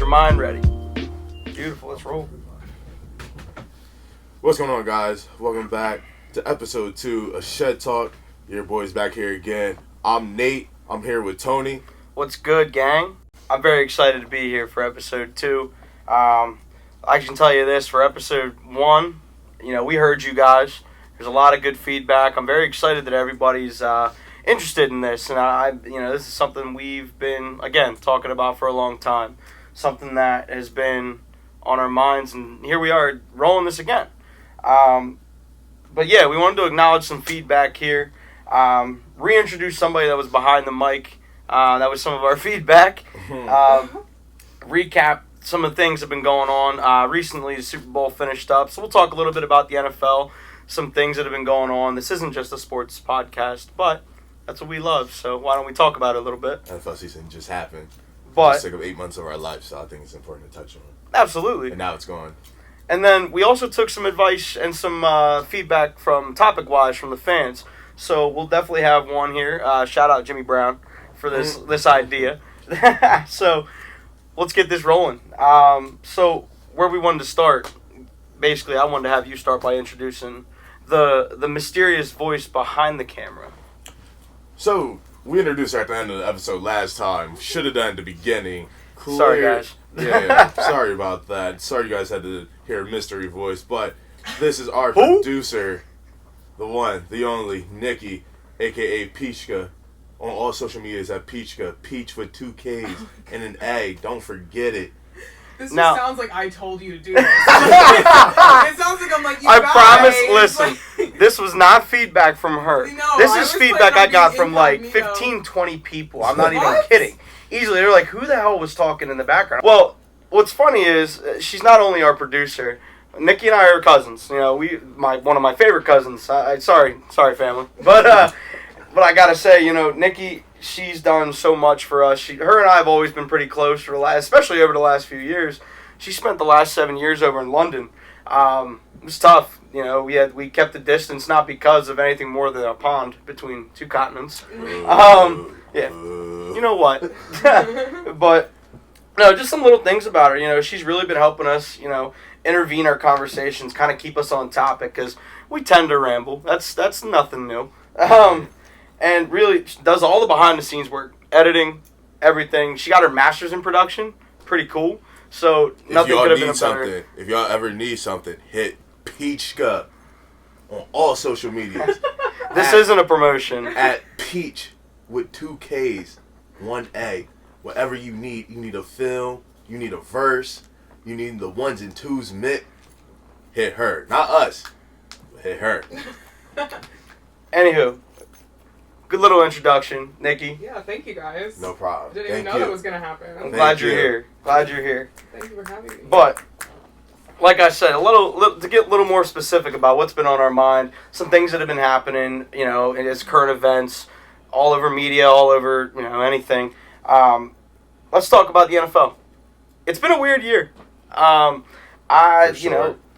mind ready. Beautiful, let's roll. What's going on, guys? Welcome back to episode 2 of Shed Talk. Your boys back here again. I'm Nate. I'm here with Tony. What's good, gang? I'm very excited to be here for episode 2. I can tell you this, for episode 1, we heard you guys. There's a lot of good feedback. I'm very excited that everybody's interested in this, and this is something we've been, again, talking about for a long time. Something that has been on our minds, and here we are rolling this again. But yeah, we wanted to acknowledge some feedback here. Reintroduce somebody that was behind the mic. That was some of our feedback. Recap some of the things that have been going on. Recently, the Super Bowl finished up, so we'll talk a little bit about the NFL, some things that have been going on. This isn't just a sports podcast, but that's what we love, so why don't we talk about it a little bit? NFL season just happened. But just took up 8 months of our life, so I think it's important to touch on it. Absolutely. And now it's gone. And then we also took some advice and some feedback from topic-wise from the fans. So we'll definitely have one here. Shout out Jimmy Brown for this idea. So let's get this rolling. So where we wanted to start, basically I wanted to have you start by introducing the mysterious voice behind the camera. So we introduced her at the end of the episode last time. Should have done it at the beginning. Sorry, guys. Yeah, sorry about that. Sorry you guys had to hear a mystery voice, but this is our producer, the one, the only, Nikki, a.k.a. Peachka. On all social medias at Peachka. Peach with 2 Ks and an A. Don't forget it. This now, just sounds like I told you to do this. It sounds like I'm like, you I guys. promise, listen, this was not feedback from her. No, this is feedback I got from like incognito. 15, 20 people. I'm not even kidding. Easily, they're like, who the hell was talking in the background? Well, what's funny is, she's not only our producer, Nikki and I are cousins. One of my favorite cousins. Sorry, family. But I gotta say, Nikki, she's done so much for us. Her and I have always been pretty close especially over the last few years. She spent the last 7 years over in London. It was tough. We kept the distance, not because of anything more than a pond between 2 continents. Yeah, you know what? But no, just some little things about her. She's really been helping us. Intervene our conversations, kind of keep us on topic because we tend to ramble. That's nothing new. And really does all the behind the scenes work, editing, everything. She got her master's in production, pretty cool. So nothing could have been better. If y'all ever need something, hit Peachka on all social media. This isn't a promotion. At Peach with 2 Ks, 1 A. Whatever you need a film, you need a verse, you need the 1s and 2s mix, hit her. Not us, but hit her. Anywho, good little introduction, Nikki. Yeah, thank you guys. No problem. Didn't even know that was going to happen. I'm glad you're here. Glad you're here. Thank you for having me. But, like I said, to get a little more specific about what's been on our mind, some things that have been happening, as current events, all over media, all over, anything. Let's talk about the NFL. It's been a weird year.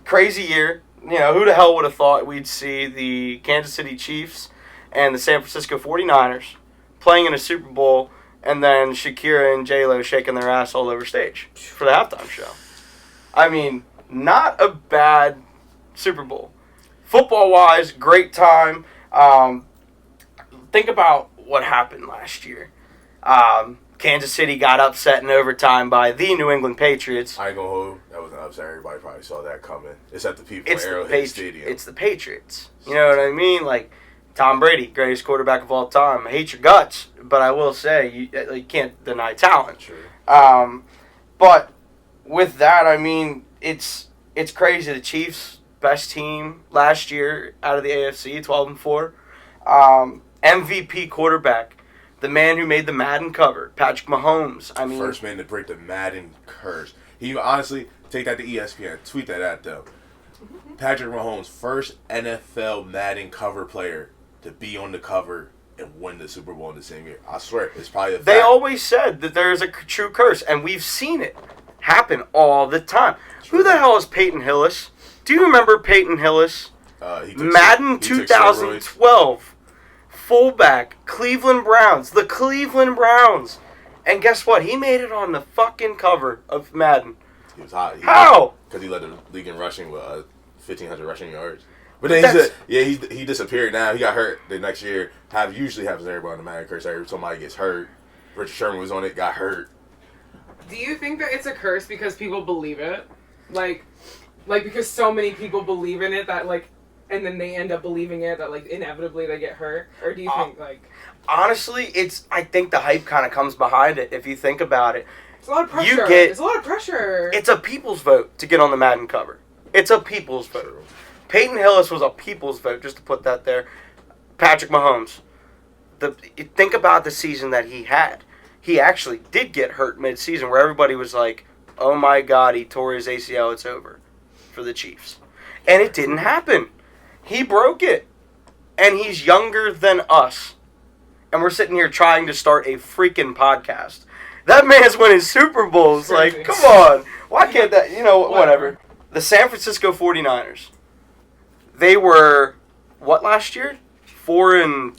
Crazy year. Who the hell would have thought we'd see the Kansas City Chiefs and the San Francisco 49ers playing in a Super Bowl, and then Shakira and J-Lo shaking their ass all over stage for the halftime show. I mean, not a bad Super Bowl. Football-wise, great time. Think about what happened last year. Kansas City got upset in overtime by the New England Patriots. I ain't gonna hold. That was an upset. Everybody probably saw that coming. It's at the people at Arrowhead Stadium. It's the Patriots. You know what I mean? Like, Tom Brady, greatest quarterback of all time. I hate your guts, but I will say you can't deny talent. True. But with that, I mean, it's crazy. The Chiefs, best team last year out of the AFC, 12-4. MVP quarterback. The man who made the Madden cover, Patrick Mahomes. I mean, first man to break the Madden curse. He honestly take that to ESPN. Tweet that at them. Patrick Mahomes, first NFL Madden cover player to be on the cover and win the Super Bowl in the same year. I swear, it's probably a fact. They always said that there is a true curse, and we've seen it happen all the time. True. Who the hell is Peyton Hillis? Do you remember Peyton Hillis? Madden 2012. Fullback, Cleveland Browns. The Cleveland Browns. And guess what? He made it on the fucking cover of Madden. He was hot. How? Because he led the league in rushing with 1,500 rushing yards. But then he disappeared now. He got hurt the next year. Usually happens to everybody on the Madden Curse. Somebody gets hurt. Richard Sherman was on it, got hurt. Do you think that it's a curse because people believe it? Like because so many people believe in it that, like, and then they end up believing it that, like, inevitably they get hurt? Or do you think, like... Honestly, I think the hype kind of comes behind it, if you think about it. It's a lot of pressure. It's a lot of pressure. It's a people's vote to get on the Madden cover. It's a people's vote. True. Peyton Hillis was a people's vote, just to put that there. Patrick Mahomes. Think about the season that he had. He actually did get hurt mid-season where everybody was like, oh my God, he tore his ACL, it's over for the Chiefs. And it didn't happen. He broke it. And he's younger than us. And we're sitting here trying to start a freaking podcast. That man's winning Super Bowls. Like, come on. Why can't that, whatever. The San Francisco 49ers. They were, what last year? 4-12?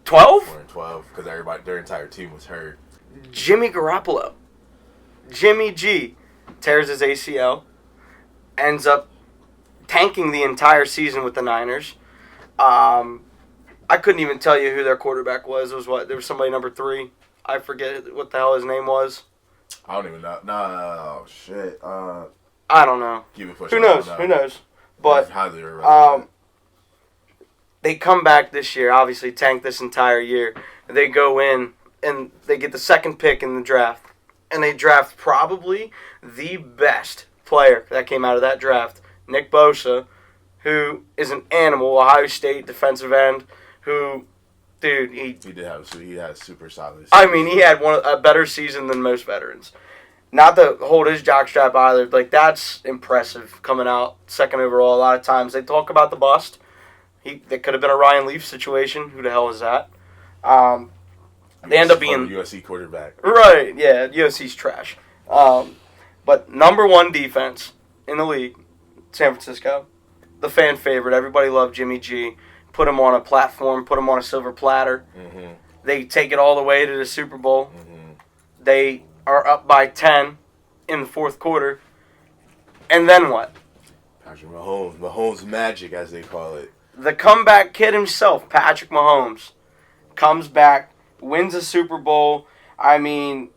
4-12, because their entire team was hurt. Jimmy Garoppolo. Jimmy G tears his ACL. Ends up tanking the entire season with the Niners. I couldn't even tell you who their quarterback was. It was what? There was somebody number 3. I forget what the hell his name was. I don't even know. No, shit. I don't know. Keep it pushing. Who knows? Who knows? But highly irrelevant. they come back this year, obviously tanked this entire year. They go in and they get the second pick in the draft. And they draft probably the best player that came out of that draft, Nick Bosa, who is an animal, Ohio State defensive end, who, dude, he had a super solid season. I mean, he had a better season than most veterans. Not to hold his jockstrap either. Like, that's impressive coming out second overall. A lot of times they talk about the bust. That could have been a Ryan Leaf situation. Who the hell is that? They end up being USC quarterback. Right, yeah, USC's trash. But number 1 defense in the league, San Francisco. The fan favorite. Everybody loved Jimmy G. Put him on a platform, put him on a silver platter. Mm-hmm. They take it all the way to the Super Bowl. Mm-hmm. They are up by 10 in the fourth quarter. And then what? Patrick Mahomes magic, as they call it. The comeback kid himself, Patrick Mahomes, comes back, wins a Super Bowl. I mean,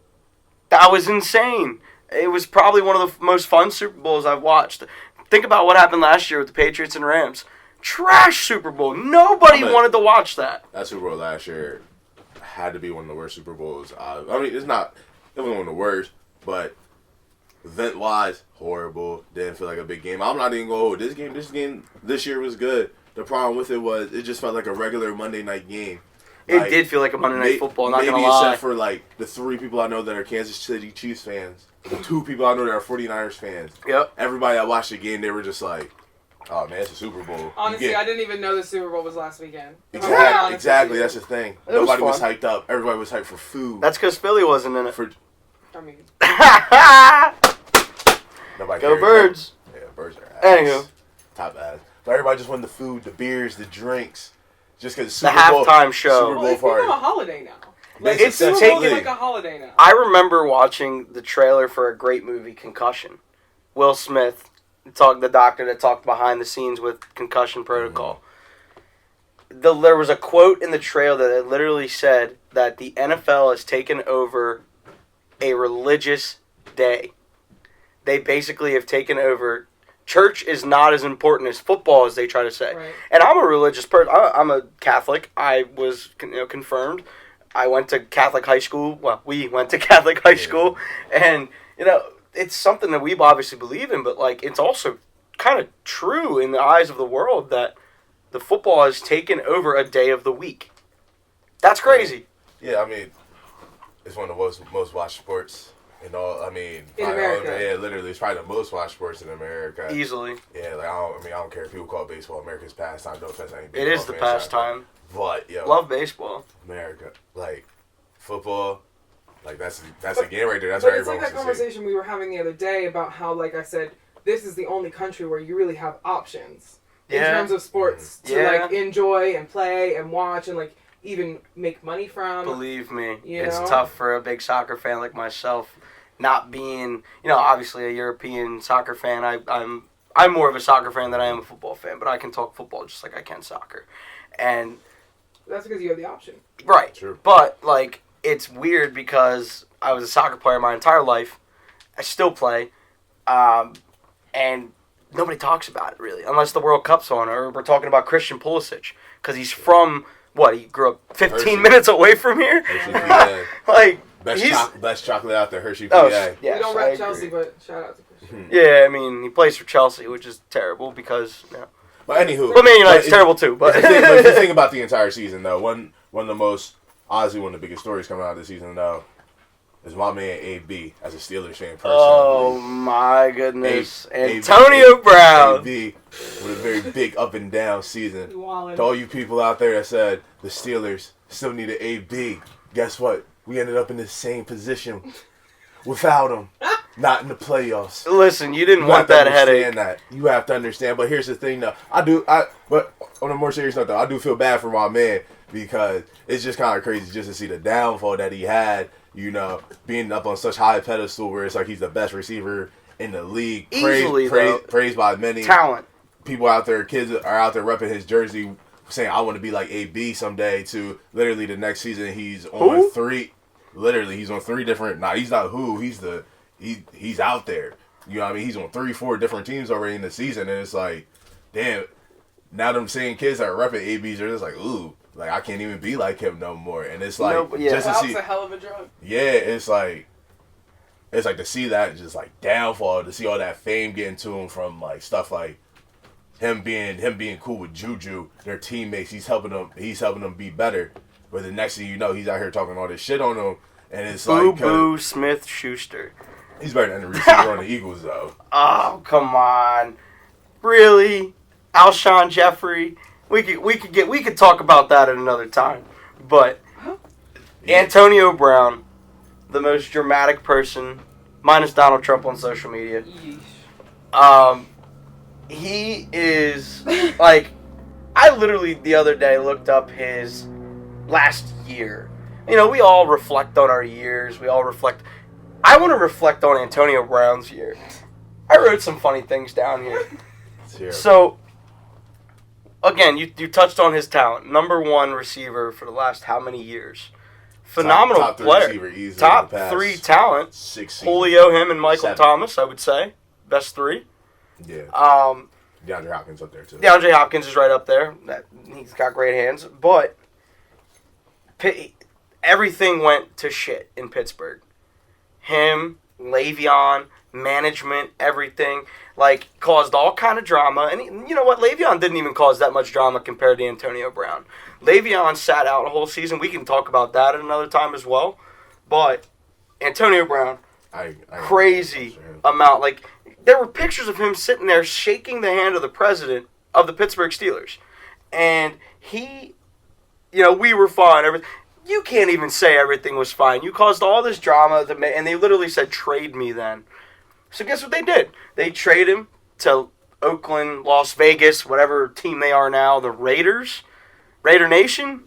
that was insane. It was probably one of the most fun Super Bowls I've watched. Think about what happened last year with the Patriots and Rams. Trash Super Bowl. Nobody wanted to watch that. That Super Bowl last year had to be one of the worst Super Bowls. I mean, it wasn't one of the worst, but event-wise, horrible. Didn't feel like a big game. I'm not even going, this game this year was good. The problem with it was it just felt like a regular Monday night game. It did feel like a Monday Night Football, not going to lie. Maybe except for, like, the 3 people I know that are Kansas City Chiefs fans. The 2 people I know that are 49ers fans. Yep. Everybody that watched the game, they were just like, oh, man, it's a Super Bowl. Honestly, I didn't even know the Super Bowl was last weekend. Exactly. That's the thing. Nobody was hyped up. Everybody was hyped for food. That's because Philly wasn't in it. Nobody Go Birds. Yeah, Birds are ass. Anywho. Top ass. But everybody just wanted the food, the beers, the drinks. Just because the halftime show. Super Bowl it's become a holiday now. Like, it's Super Bowl is like a holiday now. I remember watching the trailer for a great movie, Concussion. Will Smith, the doctor that talked behind the scenes with concussion protocol. Mm-hmm. There was a quote in the trailer that literally said that the NFL has taken over a religious day. They basically have taken over. Church is not as important as football, as they try to say. Right. And I'm a religious person. I'm a Catholic. I was confirmed. I went to Catholic high school. Well, we went to Catholic high school. And, it's something that we obviously believe in, but, like, it's also kind of true in the eyes of the world that the football has taken over a day of the week. That's crazy. Yeah, I mean, it's one of the most watched sports. In America. Yeah, literally, it's probably the most watched sports in America. Easily. Yeah, like I don't care if people call baseball America's pastime. No offense, it is the pastime. But love baseball. America, like football, like that's a game right there. That's but where it's like that conversation we were having the other day about how, like I said, this is the only country where you really have options in terms of sports to like enjoy and play and watch and like. even make money from. Believe me, You it's know? tough for a big soccer fan like myself, not being, obviously a European soccer fan. I'm more of a soccer fan than I am a football fan, but I can talk football just like I can soccer. And That's because you have the option. right. True. But it's weird because I was a soccer player my entire life. I still play. And nobody talks about it really, unless the World Cup's on, or we're talking about Christian Pulisic because he's from he grew up 15 Hershey. minutes away from here. Hershey, PA. Best chocolate out there, Hershey, PA. Oh, yes, We don't I rep Chelsea, agree. but shout out to Christian. Yeah, I mean he plays for Chelsea, which is terrible because But anywho, But Man United's terrible too. But but if you think about the entire season, though, one of the most, honestly, one of the biggest stories coming out of the season, though, is my man AB as a Steelers fan. Personally, oh my goodness, A- Antonio Brown. AB with a very big up and down season. You wildin'. To all you people out there that said the Steelers still need an AB, guess what? We ended up in the same position without him, not in the playoffs. Listen, you didn't You want have to that understand headache. that. You have to understand. But here's the thing, though. But on a more serious note, though, I do feel bad for my man because it's just kind of crazy just to see the downfall that he had. Being up on such high pedestal where it's like he's the best receiver in the league. Easily, though. Praised by many Talent. people out there. Kids are out there repping his jersey, saying, "I want to be like AB someday." To literally the next season, he's on Who? 3. Literally, he's on 3 different. Nah, he's not who. He's out there. You know what I mean? He's on 3-4 different teams already in the season, and it's like, damn. Now them seeing kids that are repping ABs are just like, ooh, like I can't even be like him no more. And it's like, Nope, yeah. just to That see, was a hell of a drug. yeah, it's like to see that just like downfall, to see all that fame getting to him from like stuff like him being cool with Juju, their teammates. He's helping them be better. But the next thing you know, he's out here talking all this shit on them, and it's Boo like Boo Smith Schuster. he's better than the receiver on the Eagles though. Oh, come on. Really? Alshon Jeffrey? We could talk about that at another time. But Antonio Brown, the most dramatic person, minus Donald Trump on social media. Yeesh. He is like, I literally the other day looked up his last year. We all reflect on our years. We all reflect. I want to reflect on Antonio Brown's year. I wrote some funny things down here. So, again, you touched on his talent. Number 1 receiver for the last how many years? Phenomenal top 3 player. receiver easily Top in the past 3 talent. 6 seasons. Julio, him, and Michael 7. Thomas, I would say. Best 3. Yeah. Um, DeAndre Hopkins up there too. DeAndre Hopkins is right up there. He's got great hands. But everything went to shit in Pittsburgh. Him, Le'Veon, management, everything, caused all kind of drama. And you know what? Le'Veon didn't even cause that much drama compared to Antonio Brown. Le'Veon sat out a whole season. We can talk about that at another time as well. But Antonio Brown, crazy amount. There were pictures of him sitting there shaking the hand of the president of the Pittsburgh Steelers. And he, we were fine. You can't even say everything was fine. You caused all this drama, and they literally said, trade me then. So guess what they did? They traded him to Oakland, Las Vegas, whatever team they are now, the Raiders, Raider Nation.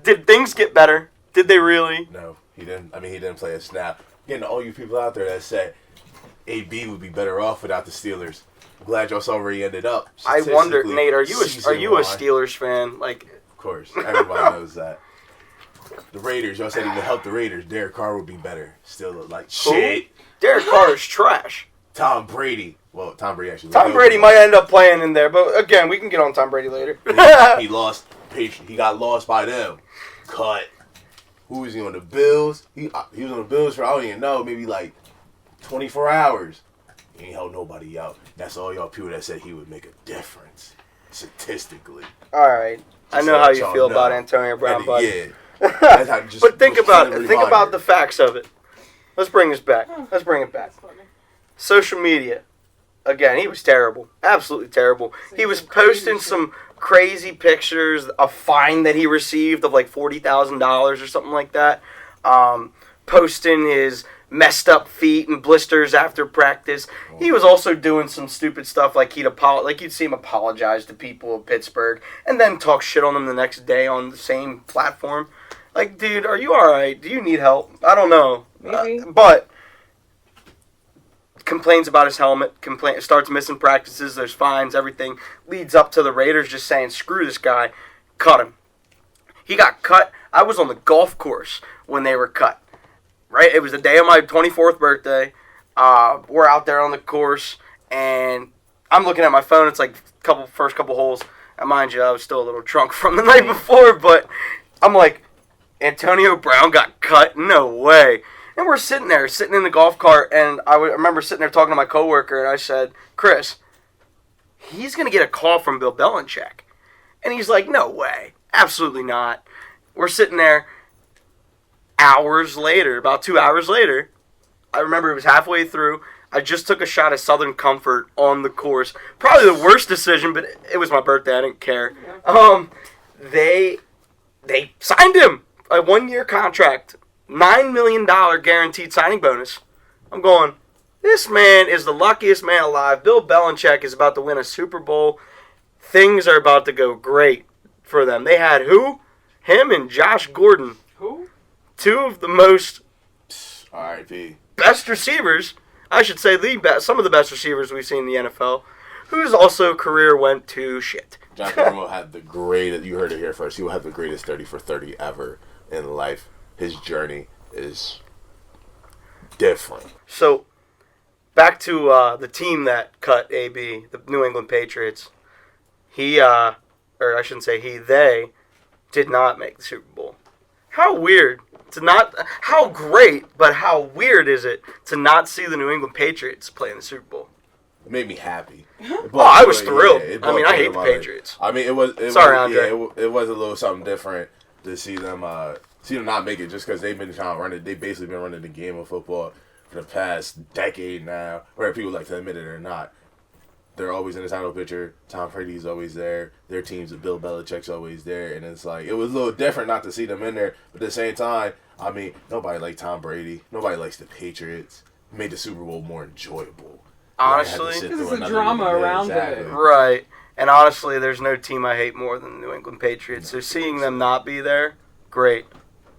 Did things get better? Did they really? No, he didn't. I mean, he didn't play a snap. Again, to all you people out there that said AB would be better off without the Steelers, I'm glad y'all saw where he ended up. I wonder, Nate, are you a season-wide. Steelers fan? Of course, everybody knows that. The Raiders, y'all said he would help the Raiders. Derek Carr would be better. Still look like shit. Derek Carr is trash. Tom Brady. Well, Tom Brady actually. Tom Brady might end up playing in there, but again, we can get on Tom Brady later. He lost. He got lost by them. Cut. Who was he on the Bills? He was on the Bills for I don't even know, maybe 24 hours. He ain't held nobody out. That's all y'all people that said he would make a difference statistically. All right, I know how you feel about Antonio Brown, but yeah. But think about it. Think about the facts of it. Let's bring this back. Let's bring it back. Social media. Again, he was terrible. Absolutely terrible. He was posting some crazy pictures, a fine that he received of $40,000 or something like that. Posting his messed up feet and blisters after practice. He was also doing some stupid stuff like you'd see him apologize to people in Pittsburgh and then talk shit on them the next day on the same platform. Like, dude, are you alright? Do you need help? I don't know. Maybe. But complains about his helmet, starts missing practices, there's fines, everything leads up to the Raiders just saying, screw this guy, cut him. He got cut. I was on the golf course when they were cut. Right? It was the day of my 24th birthday. We're out there on the course, and I'm looking at my phone. It's like first couple holes. And mind you, I was still a little drunk from the night before, but I'm like, Antonio Brown got cut? No way. And we're sitting in the golf cart, and I remember sitting there talking to my coworker, and I said, Chris, he's going to get a call from Bill Belichick. And he's like, no way. Absolutely not. We're sitting there hours later, about 2 hours later. I remember it was halfway through. I just took a shot of Southern Comfort on the course. Probably the worst decision, but it was my birthday. I didn't care. They signed him a 1-year contract. $9 million guaranteed signing bonus. I'm going, this man is the luckiest man alive. Bill Belichick is about to win a Super Bowl. Things are about to go great for them. They had who? Him and Josh Gordon. Who? Two of the most R.I.P. best receivers. I should say some of the best receivers we've seen in the NFL. Whose also career went to shit. Josh Gordon will have the greatest, you heard it here first, he will have the greatest 30 for 30 ever in life. His journey is different. So, back to the team that cut AB, the New England Patriots. They did not make the Super Bowl. How weird how great, but how weird is it to not see the New England Patriots play in the Super Bowl? It made me happy. I was thrilled. I hate the Patriots. It was Andre. It was a little something different to see them not make it just because they've been trying to run it. They've basically been running the game of football for the past decade now, whether people like to admit it or not. They're always in the title picture. Tom Brady's always there. Their teams, Bill Belichick's always there. And it's like, it was a little different not to see them in there. But at the same time, nobody liked Tom Brady. Nobody likes the Patriots. It made the Super Bowl more enjoyable. Honestly, because it's a drama around it. Right. And honestly, there's no team I hate more than the New England Patriots. So seeing them not be there, great.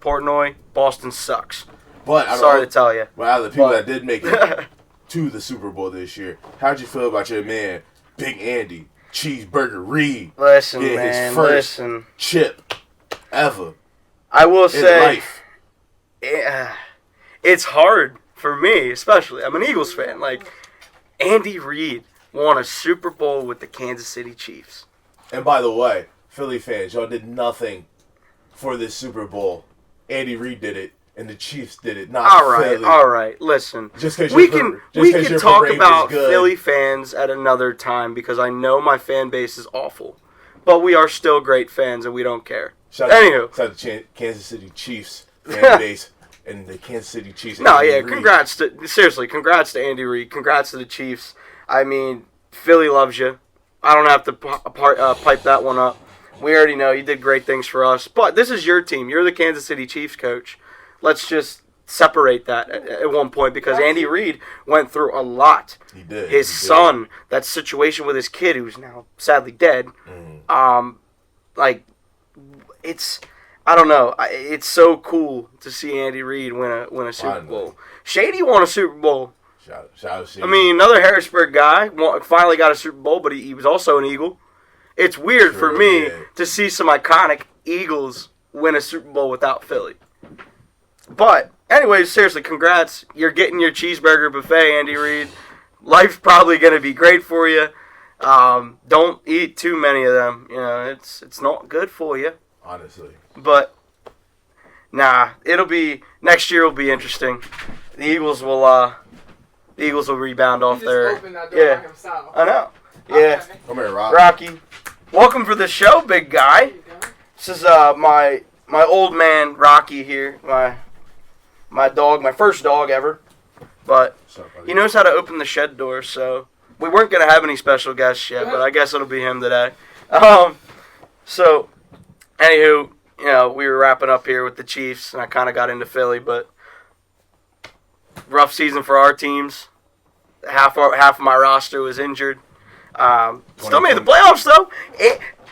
Portnoy, Boston sucks. But sorry to tell you. But out of the people that did make it to the Super Bowl this year, how'd you feel about your man, Big Andy, Cheeseburger Reed, listen, getting man, his first chip ever? I will in say, life. It's hard for me, especially. I'm an Eagles fan. Like, Andy Reid won a Super Bowl with the Kansas City Chiefs. And by the way, Philly fans, y'all did nothing for this Super Bowl. Andy Reid did it, and the Chiefs did it. Not Philly. All right. Listen, we can talk about Philly fans at another time because I know my fan base is awful, but we are still great fans and we don't care. Shout out to Kansas City Chiefs fan base and the Kansas City Chiefs. Congrats to Andy Reid. Congrats to the Chiefs. I mean, Philly loves you. I don't have to pipe that one up. We already know you did great things for us. But this is your team. You're the Kansas City Chiefs coach. Let's just separate that at one point because Andy Reid went through a lot. He did. His son, that situation with his kid who's now sadly dead. I don't know. It's so cool to see Andy Reid win a Super Bowl. Shady won a Super Bowl. Shout out Shady. I mean, another Harrisburg guy finally got a Super Bowl, but he was also an Eagle. It's weird for me to see some iconic Eagles win a Super Bowl without Philly. But, anyways, seriously, congrats. You're getting your cheeseburger buffet, Andy Reid. Life's probably going to be great for you. Don't eat too many of them. You know, it's not good for you. Honestly. But, next year will be interesting. The Eagles will rebound off their. Opened that door by himself. I know. Yeah. Come here, Rocky. Rocky. Welcome for the show, big guy. This is my old man Rocky here. My dog, my first dog ever. But he knows how to open the shed door, so we weren't gonna have any special guests yet, but I guess it'll be him today. So anywho, we were wrapping up here with the Chiefs and I kinda got into Philly, but rough season for our teams. Half of my roster was injured. Still made the playoffs, though.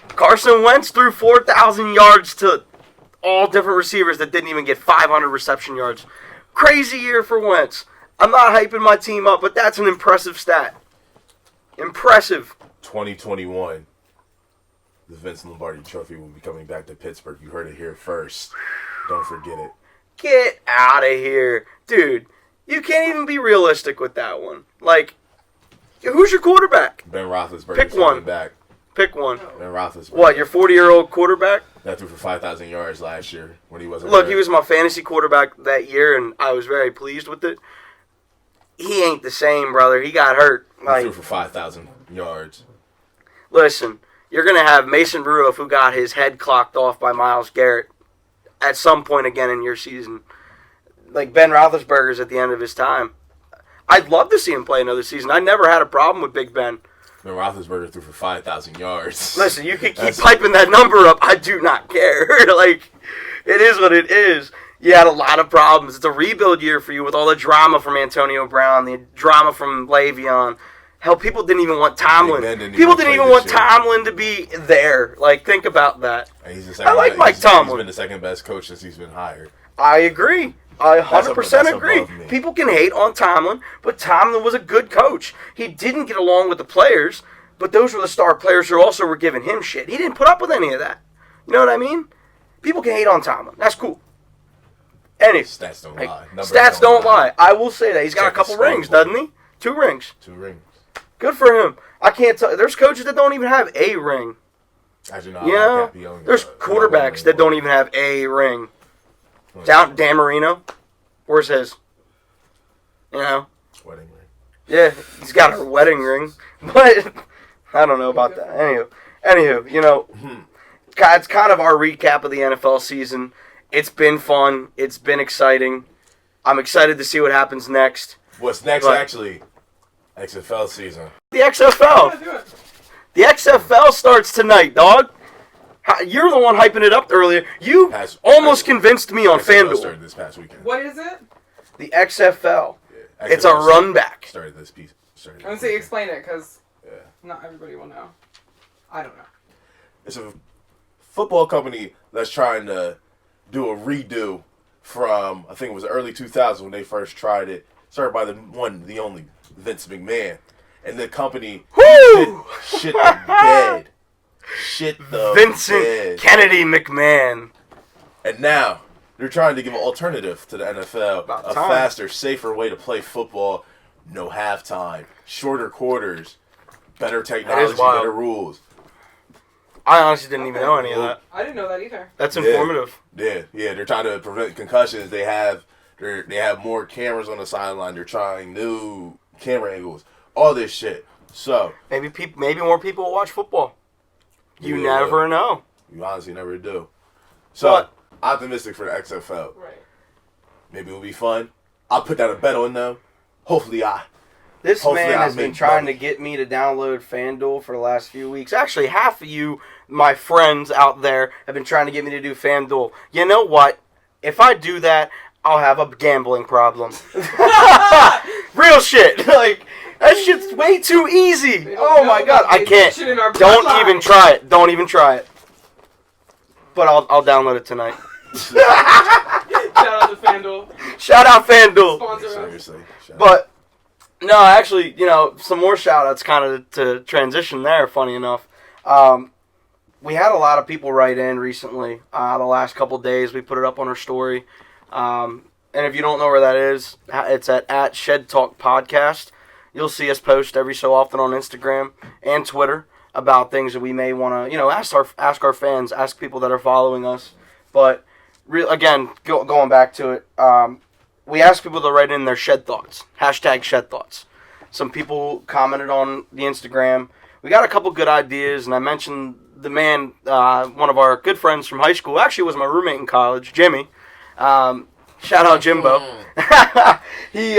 Carson Wentz threw 4,000 yards to all different receivers that didn't even get 500 reception yards. Crazy year for Wentz. I'm not hyping my team up, but that's an impressive stat. Impressive. 2021. The Vince Lombardi Trophy will be coming back to Pittsburgh. You heard it here first. Don't forget it. Get out of here. Dude, you can't even be realistic with that one. Like, who's your quarterback? Ben Roethlisberger. Pick one. Back. Pick one. Ben Roethlisberger. What, your 40-year-old quarterback? That threw for 5,000 yards last year when he wasn't Look, hurt. he was my fantasy quarterback that year, and I was very pleased with it. He ain't the same, brother. He got hurt. He threw for 5,000 yards. Listen, you're going to have Mason Rudolph, who got his head clocked off by Myles Garrett at some point again in your season. Like Ben Roethlisberger's at the end of his time. I'd love to see him play another season. I never had a problem with Big Ben. Ben Roethlisberger threw for 5,000 yards. Listen, you can keep piping that number up. I do not care. Like, it is what it is. You had a lot of problems. It's a rebuild year for you with all the drama from Antonio Brown, the drama from Le'Veon. Hell, people didn't even want Tomlin. People didn't even want Tomlin to be there. Like, think about that. I like Mike Tomlin. He's been the second best coach since he's been hired. I agree. I 100% agree. People can hate on Tomlin, but Tomlin was a good coach. He didn't get along with the players, but those were the star players who also were giving him shit. He didn't put up with any of that. You know what I mean? People can hate on Tomlin. That's cool. Stats don't lie. Stats don't lie. I will say that. He's got a couple rings, doesn't he? 2 rings. 2 rings. Good for him. I can't tell. There's coaches that don't even have a ring. Actually, no. You know? There's quarterbacks that don't even have a ring. Dan Marino, where's his? You know? Wedding ring. Yeah, he's got a wedding ring. But I don't know about that. Anywho, you know, it's kind of our recap of the NFL season. It's been fun. It's been exciting. I'm excited to see what happens next. What's next, actually? XFL season. The XFL. The XFL starts tonight, dog. You're the one hyping it up earlier. You almost convinced me on FanDuel. Started this past weekend. What is it? The XFL. Yeah, it's a run back. Started this piece. I'm going to say explain it because not everybody will know. I don't know. It's a football company that's trying to do a redo from, I think it was early 2000s when they first tried it. Started by the only Vince McMahon. And the company shit the bed. Shit the Vincent bed. Kennedy McMahon. And now they're trying to give an alternative to the NFL. A faster, safer way to play football. No halftime. Shorter quarters. Better technology, better rules. I honestly didn't even know any of that. I didn't know that either. That's informative. Yeah. They're trying to prevent concussions. They have more cameras on the sideline. They're trying new camera angles. All this shit. So maybe more people will watch football. You never know. You honestly never do. So optimistic for the XFL. Right. Maybe it'll be fun. I'll put down a bet on them. Hopefully This man has been trying to get me to download FanDuel for the last few weeks. Actually, half of you, my friends out there, have been trying to get me to do FanDuel. You know what? If I do that, I'll have a gambling problem. Real shit. Like, that shit's way too easy. Oh my god, I can't. Don't even try it. Don't even try it. But I'll download it tonight. Shout out to FanDuel. Shout out FanDuel. Sponsor us. Seriously. But no, actually, you know, some more shout outs kind of to transition there, funny enough. We had a lot of people write in recently. The last couple days, we put it up on our story. And if you don't know where that is, it's at Shed Talk Podcast. You'll see us post every so often on Instagram and Twitter about things that we may want to, you know, ask our fans, ask people that are following us. But again, going back to it, we asked people to write in their shed thoughts. Hashtag shed thoughts. Some people commented on the Instagram. We got a couple good ideas, and I mentioned the man, one of our good friends from high school, actually was my roommate in college, Jimmy. Shout out Jimbo. He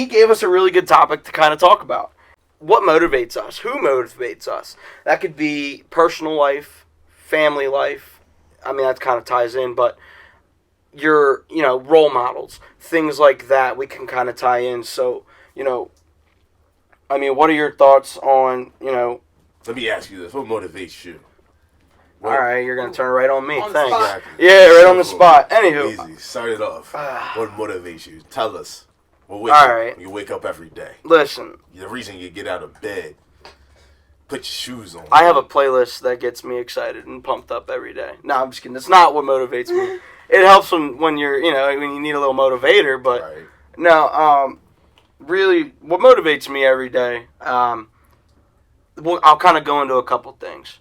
gave us a really good topic to kind of talk about. What motivates us? Who motivates us? That could be personal life, family life. I mean, that kind of ties in, but your, role models, things like that we can kind of tie in. So, what are your thoughts on, Let me ask you this. What motivates you? All right, you're going to turn right on me. On the Thanks. spot. Exactly. Yeah, right on the spot. Anywho. Easy. Start it off. What motivates you? Tell us. All right. You wake up every day. Listen. The reason you get out of bed. Put your shoes on. I have a playlist that gets me excited and pumped up every day. No, I'm just kidding. That's not what motivates me. It helps when you're, when you need a little motivator. But Right. no, really, what motivates me every day, I'll kind of go into a couple things.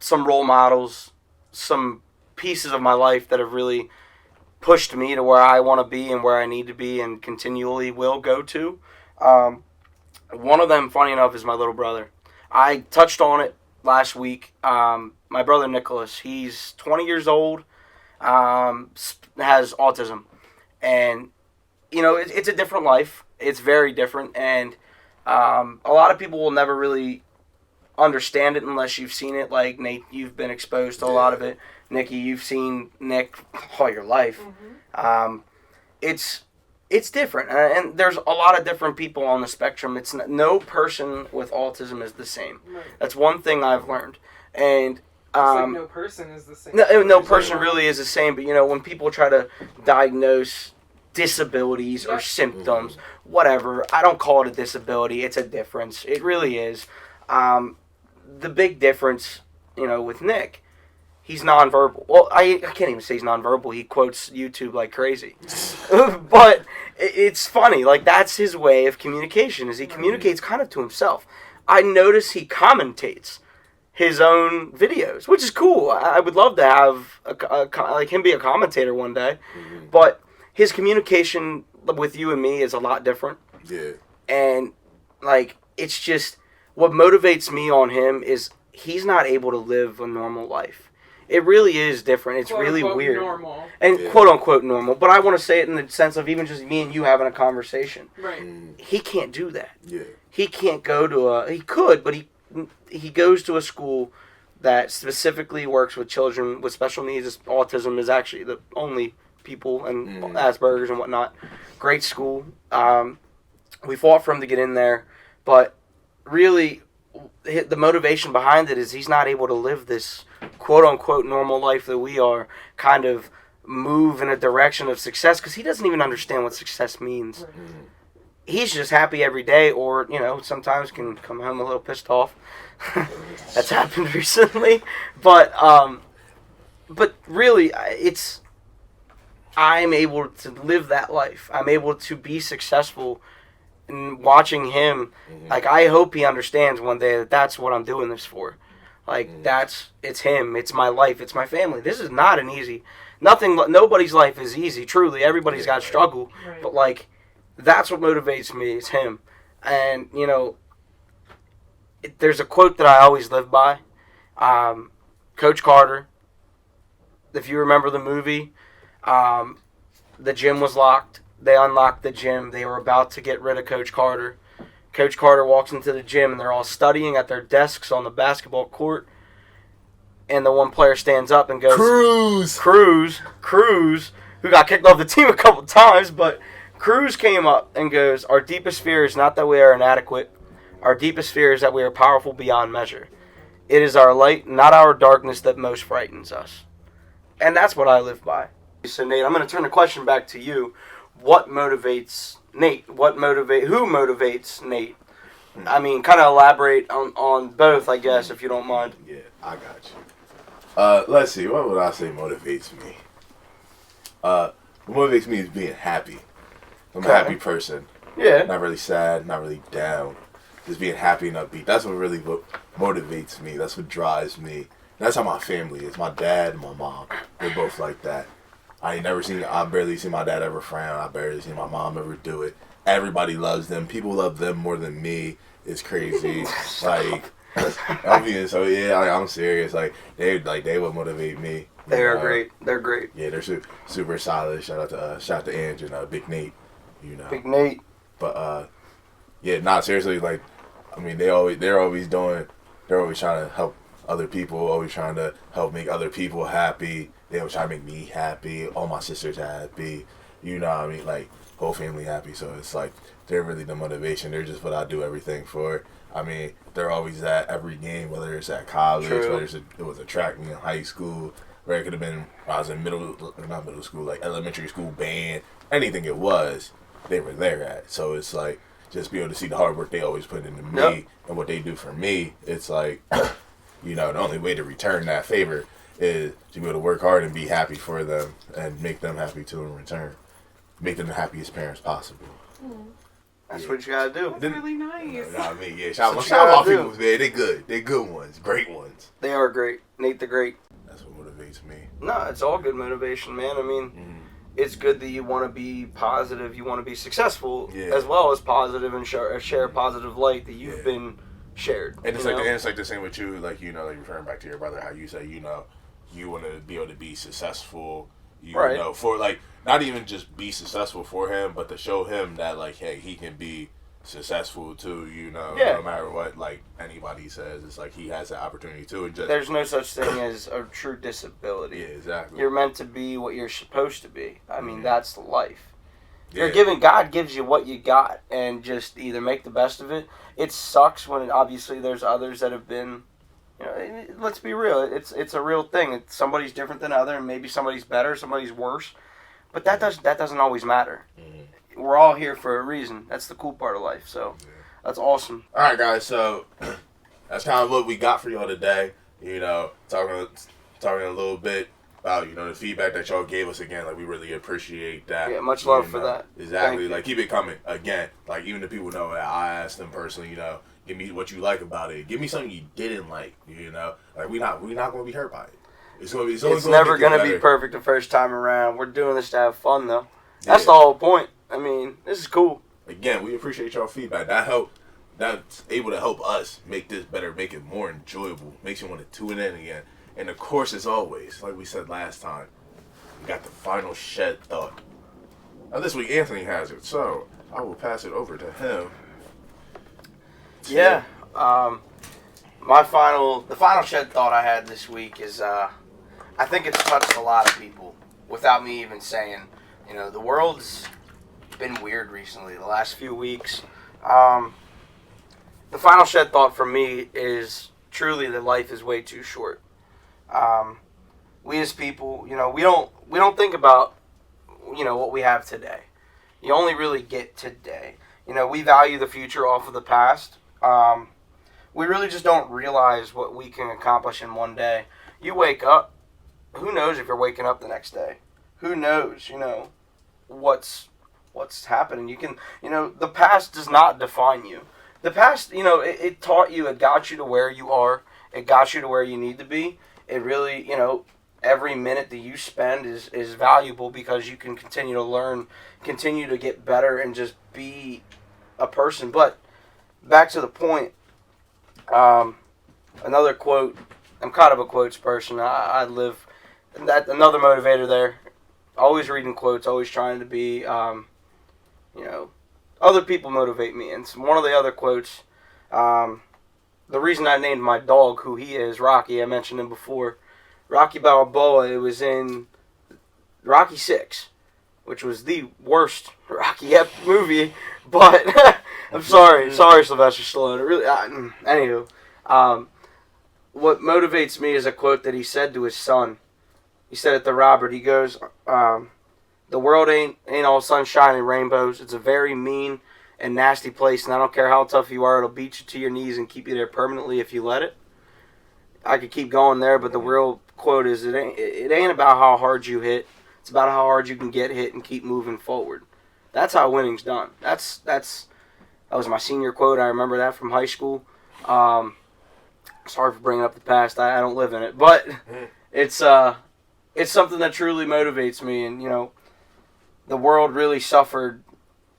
Some role models, some pieces of my life that have really pushed me to where I want to be and where I need to be and continually will go to. One of them, funny enough, is my little brother. I touched on it last week. My brother Nicholas, he's 20 years old, has autism. And, it's a different life. It's very different. And a lot of people will never really understand it unless you've seen it. Like, Nate, you've been exposed to a lot of it. Nikki, you've seen Nick all your life. Mm-hmm. It's different, and there's a lot of different people on the spectrum. No person with autism is the same. Right. That's one thing I've learned. And no person is the same. No person really is the same. But when people try to diagnose disabilities or symptoms, whatever, I don't call it a disability. It's a difference. It really is. The big difference, with Nick, he's nonverbal. Well, I can't even say he's nonverbal. He quotes YouTube like crazy. But it's funny. Like, that's his way of communication, is he communicates kind of to himself. I notice he commentates his own videos, which is cool. I would love to have like him be a commentator one day. Mm-hmm. But his communication with you and me is a lot different. Yeah. And, like, it's just, what motivates me on him is he's not able to live a normal life. It really is different. It's really weird. Normal. And quote-unquote normal. But I want to say it in the sense of even just me and you having a conversation. Right. He can't do that. Yeah. He can't go to he could, but he goes to a school that specifically works with children with special needs. Autism is actually the only people, and Asperger's and whatnot. Great school. We fought for him to get in there. But really, the motivation behind it is he's not able to live this quote-unquote normal life that we are, kind of move in a direction of success, because he doesn't even understand what success means. Right. He's just happy every day, or, sometimes can come home a little pissed off. That's happened recently. But really, I'm able to live that life. I'm able to be successful. And watching him, like, I hope he understands one day that that's what I'm doing this for. Like, it's him, it's my life, it's my family. This is not an easy, nobody's life is easy, truly. Everybody's got struggle. Right. But, like, that's what motivates me, is him. And, there's a quote that I always live by. Coach Carter, if you remember the movie, the gym was locked. They unlocked the gym. They were about to get rid of Coach Carter. Coach Carter walks into the gym, and they're all studying at their desks on the basketball court. And the one player stands up and goes, Cruz, who got kicked off the team a couple times, but Cruz came up and goes, "Our deepest fear is not that we are inadequate. Our deepest fear is that we are powerful beyond measure. It is our light, not our darkness, that most frightens us." And that's what I live by. So, Nate, I'm going to turn the question back to you. What motivates Nate? Who motivates Nate? I mean, kind of elaborate on both, I guess, if you don't mind. Yeah, I got you. Let's see. What would I say motivates me? What motivates me is being happy. I'm a happy person. Yeah. Not really sad, not really down. Just being happy and upbeat. That's what really motivates me. That's what drives me. And that's how my family is. My dad and my mom. They're both like that. I barely seen my dad ever frown. I barely seen my mom ever do it. Everybody loves them. People love them more than me. It's crazy. So yeah, I'm serious. They would motivate me. They're great. They're great. Yeah, they're super solid. Shout out to Ange and Big Nate. Big Nate. But yeah, not seriously. They're always trying to help other people, always trying to help make other people happy. They always try to make me happy. All my sisters happy. You know what I mean? Like, whole family happy. So it's like, they're really the motivation. They're just what I do everything for. I mean, they're always at every game, whether it's at college, whether it was a track meet in high school, where it could have been when I was in not middle school, like elementary school band, anything it was, they were there at. So it's like, just be able to see the hard work they always put into me and what they do for me. It's like, you know, the only way to return that favor is to be able to work hard and be happy for them and make them happy too in return. Make them the happiest parents possible. That's what you gotta do. That's really nice. You know what I mean? Yeah, shout out my people, man. They good. They good ones. Great ones. They are great. Nate the Great. That's what motivates me. No, it's all good motivation, man. I mean, it's good that you want to be positive. You want to be successful as well as positive and share a positive light that you've been shared. And it's like the same with you. Like, you know, like referring back to your brother, how you say, you know, you want to be able to be successful. You know, for like, not even just be successful for him, but to show him that, like, hey, he can be successful too, you know, no matter what, like, anybody says. It's like he has that opportunity too. And just, there's no such thing as a true disability. Yeah, exactly. You're meant to be what you're supposed to be. I mean, that's life. You're given, God gives you what you got, and just either make the best of it. It sucks when, obviously, there's others that have been, you know, let's be real. It's a real thing. Somebody's different than other, and maybe somebody's better, somebody's worse. But that doesn't always matter. We're all here for a reason. That's the cool part of life. So that's awesome. All right, guys. So that's kind of what we got for y'all today. You know, talking a little bit about, you know, the feedback that y'all gave us again. Like, we really appreciate that. Yeah, much love for that. Exactly. Like, keep it coming. Again, like, even the people know that I asked them personally, you know, give me what you like about it. Give me something you didn't like, you know. Like, we're not going to be hurt by it. It's never going to be perfect the first time around. We're doing this to have fun, though. That's the whole point. I mean, this is cool. Again, we appreciate y'all feedback. That's able to help us make this better, make it more enjoyable. Makes you want to tune in again. And of course, as always, like we said last time, we got the final shed thought. Now this week, Anthony has it, so I will pass it over to him. Yeah. The final shed thought I had this week is, I think it's touched a lot of people without me even saying. You know, the world's been weird recently, the last few weeks. The final shed thought for me is truly that life is way too short. We as people, you know, we don't think about, you know, what we have today. You only really get today. You know, we value the future off of the past. We really just don't realize what we can accomplish in one day. You wake up, who knows if you're waking up the next day? Who knows, you know, what's happening? You can, you know, the past does not define you. The past, you know, it taught you, it got you to where you are, it got you to where you need to be. It really, you know, every minute that you spend is valuable because you can continue to learn, continue to get better, and just be a person. But back to the point, another quote, I'm kind of a quotes person. I live, that another motivator there, always reading quotes, always trying to be, you know, other people motivate me. And one of the other quotes, the reason I named my dog who he is, Rocky, I mentioned him before, Rocky Balboa, it was in Rocky 6, which was the worst Rocky movie, but I'm sorry, Sylvester Stallone. It really, anywho, what motivates me is a quote that he said to his son. He said it to Robert. He goes, "The world ain't all sunshine and rainbows. It's a very mean and nasty place, and I don't care how tough you are, it'll beat you to your knees and keep you there permanently if you let it." I could keep going there, but the real quote is, it ain't about how hard you hit. It's about how hard you can get hit and keep moving forward. That's how winning's done. That was my senior quote. I remember that from high school. Sorry for bringing up the past. I don't live in it, but it's something that truly motivates me. And you know, the world really suffered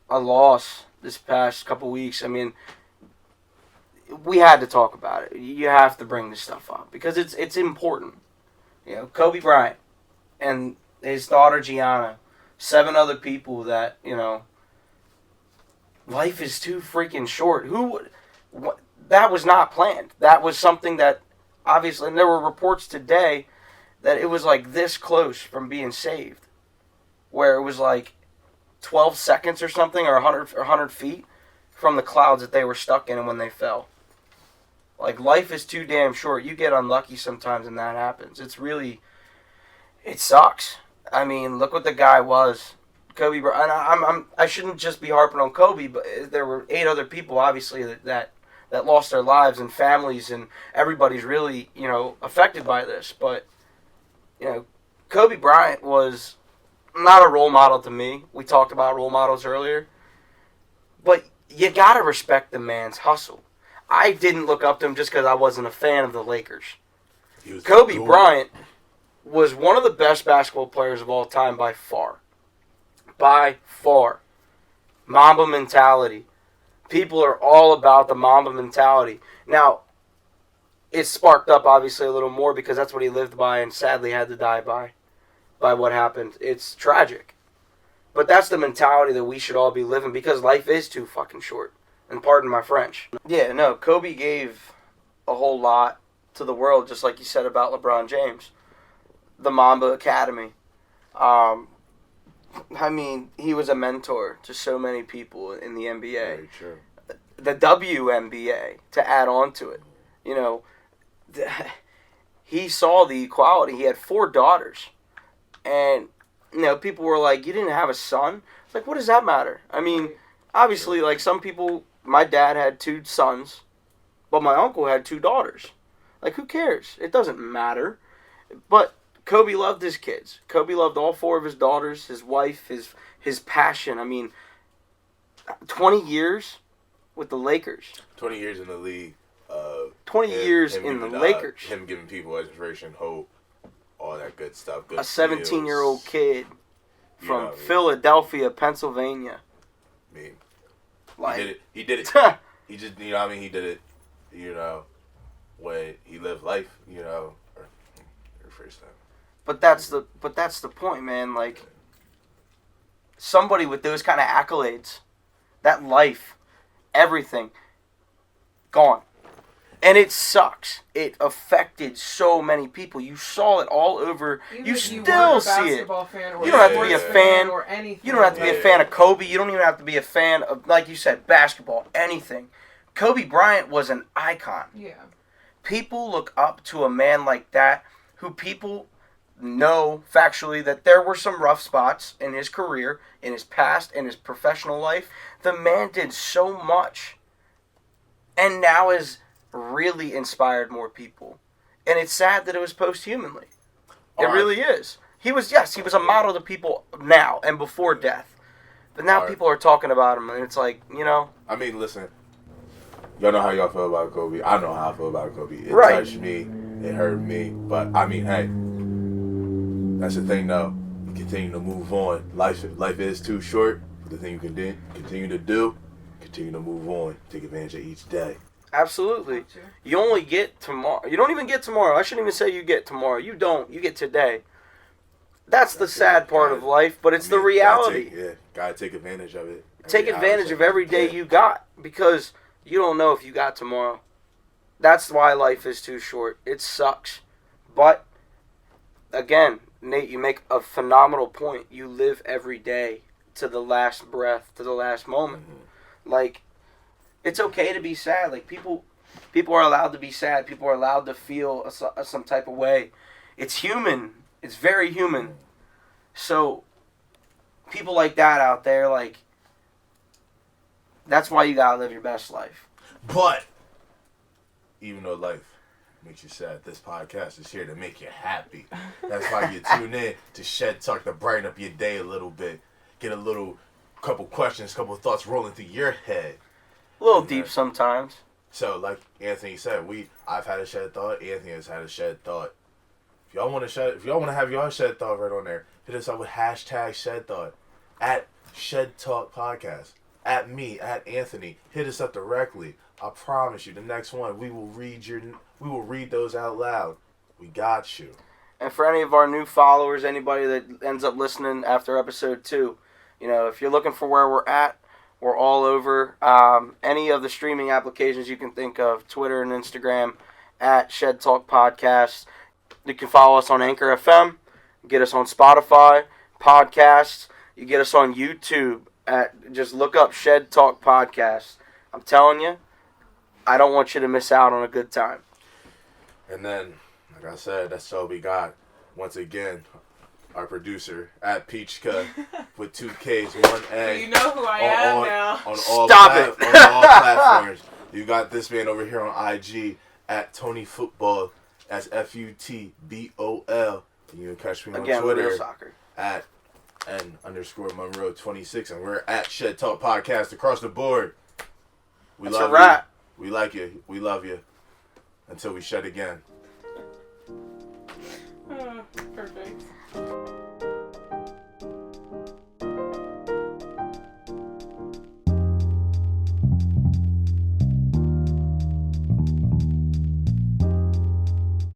a loss this past couple weeks. I mean, we had to talk about it. You have to bring this stuff up because it's important. You know, Kobe Bryant and his daughter Gianna, 7 other people that, you know, life is too freaking short. That was not planned. That was something that obviously, and there were reports today that it was like this close from being saved, where it was like 12 seconds or something, or 100 feet from the clouds that they were stuck in when they fell. Like, life is too damn short. You get unlucky sometimes and that happens. It sucks. I mean, look what the guy was. Kobe Bryant. I shouldn't just be harping on Kobe, but there were 8 other people, obviously, that lost their lives, and families, and everybody's really, affected by this. But, Kobe Bryant was not a role model to me. We talked about role models earlier. But you got to respect the man's hustle. I didn't look up to him just because I wasn't a fan of the Lakers. Kobe Bryant was one of the best basketball players of all time by far. By far. Mamba mentality. People are all about the Mamba mentality. Now, it sparked up obviously a little more because that's what he lived by and sadly had to die by what happened. It's tragic. But that's the mentality that we should all be living because life is too fucking short. And pardon my French. Yeah, no, Kobe gave a whole lot to the world, just like you said about LeBron James. The Mamba Academy. He was a mentor to so many people in the NBA. Very true. The WNBA, to add on to it. He saw the equality. He had 4 daughters. And, people were like, you didn't have a son? Like, what does that matter? I mean, obviously, like, some people, my dad had 2 sons, but my uncle had 2 daughters. Like, who cares? It doesn't matter. But Kobe loved his kids. Kobe loved all 4 of his daughters, his wife, his passion. I mean, 20 years with the Lakers. 20 years in the league. 20 years in the Lakers. Him giving people inspiration, hope, all that good stuff. Good a 17-year-old kid from I mean? Philadelphia, Pennsylvania. I mean, Like, he did it. He just, he did it, when he lived life, or rephrase that. But that's the point, man. Like, somebody with those kind of accolades, that life, everything, gone. And it sucks. It affected so many people. You saw it all over. Even you if still see it. You don't have to be a fan or anything. You don't have to be a fan of Kobe. You don't even have to be a fan of, like you said, basketball, anything. Kobe Bryant was an icon. Yeah. People look up to a man like that, who people know factually that there were some rough spots in his career, in his past, in his professional life. The man did so much, and now is really inspired more people. And it's sad that it was posthumanly. It really is. He was a model to people now and before death. But now people are talking about him, and it's like, I mean, listen. Y'all know how y'all feel about Kobe. I know how I feel about Kobe. It touched me. It hurt me. But, I mean, hey. That's the thing, though. You continue to move on. Life is too short. But the thing you can continue to do, continue to move on. Take advantage of each day. Absolutely. You only get tomorrow. You don't even get tomorrow. I shouldn't even say you get tomorrow. You don't. You get today. That's the sad part of life, but it's the reality. Gotta take advantage of it. Take advantage of every day you got, because you don't know if you got tomorrow. That's why life is too short. It sucks. But, again, Nate, you make a phenomenal point. You live every day to the last breath, to the last moment. Mm-hmm. Like, it's okay to be sad. Like, people are allowed to be sad. People are allowed to feel some type of way. It's human. It's very human. So, people like that out there, like, that's why you gotta live your best life. But, even though life makes you sad, this podcast is here to make you happy. That's why you tune in to Shed Talk to brighten up your day a little bit. Get a couple questions, couple thoughts rolling through your head. A little deep sometimes. So, like Anthony said, I've had a shed thought. Anthony has had a shed thought. If y'all want to have your shed thought right on there, hit us up with hashtag shed thought at Shed Talk Podcast. At me, at Anthony. Hit us up directly. I promise you, the next one we will read those out loud. We got you. And for any of our new followers, anybody that ends up listening after episode 2, if you're looking for where we're at, we're all over any of the streaming applications you can think of, Twitter and Instagram, at Shed Talk Podcast. You can follow us on Anchor FM, get us on Spotify, podcasts. You get us on YouTube just look up Shed Talk Podcast. I'm telling you, I don't want you to miss out on a good time. And then, like I said, that's all we got. Once again, our producer at Peachka with 2 Ks, 1 A. You know who I am now. On all platforms. You got this man over here on IG at Tony Football. That's FUTBOL. You can catch me on Twitter at N_Monroe26. And we're at Shed Talk Podcast across the board. We love you. We like you. We love you. Until we shed again.